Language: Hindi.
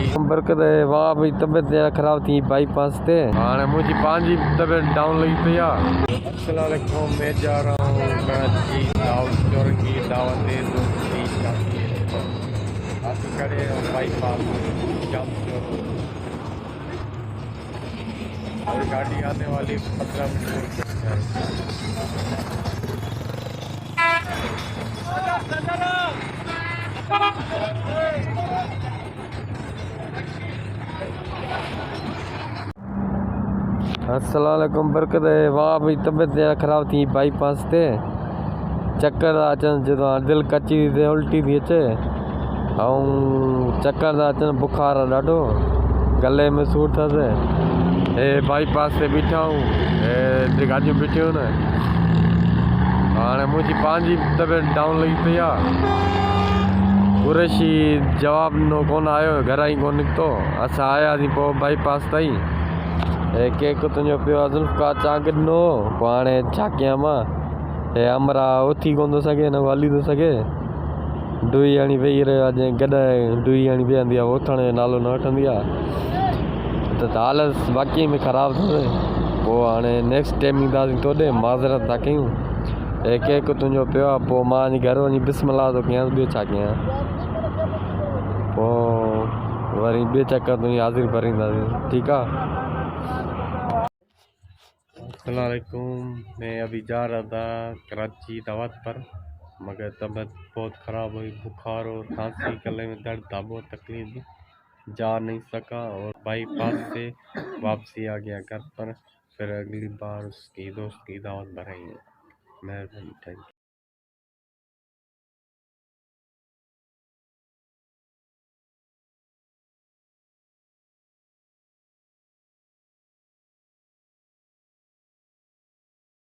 बरकत है वहाँ भाई तबियत जरा ख़राब थी बाईपास से हाँ मुझी पांची तबियत डाउन लगी पई आहे। अस्सलाम वालेकुम मैं जा रहा हूँ कराची चौरंगी दावत दोस्ती करे बाईपास और गाड़ी आने वाली 15 मिनट अस्सलाम वालेकुम बरकत है वहाँ भाई तबियत जरा ख़राब थी बाईपास से चक्कर अचन जो दिल कची थी उल्टी थी अचे चक्कर अचन बुखार ॾाढो गले में सूर अथसि हे बाईपास से बीठा हूँ गाड़ियूं बीठियूं न हाँ मुझी पांची तबियत डाउन लगी पई आहे। कुरैशी जवाब नो कोन आयो घर ही कोन निकितो असां आयासीं पोइ बाईपास ताईं केक तुंहिंजो पियो ज़ुल्फ़कार चा गॾिनो पोइ हाणे छा कयां मां हे अमरा उथी कोन थो सघे न हली थो सघे डुई हणी वेही रहियो आहे गॾु डुई हणी वेहंदी आहे उथण जो नालो न वठंदी आहे त हालत वाक़ई में ख़राबु अथसि पोइ हाणे नेक्स्ट टाइम ईंदासीं तोॾे माज़रत था कयूं हे केक तुंहिंजो पियो आहे पोइ मां घर वञी बिस्मिल्लाह थो कयां ॿियो छा कयां पोइ वरी ॿिए चकर तुंहिंजी हाज़िरी भरींदासीं ठीकु आहे। अस्सलाम वालेकुम मैं अभी जा रहा था कराची दावत पर मगर तबीयत बहुत ख़राब हुई बुखार और खांसी गले में दर्द था बहुत तकलीफ जा नहीं सका और बाईपास से वापसी आ गया घर पर फिर अगली बार उसकी दोस्त की दावत भरेंगे। मेहरबानी थैंक यू।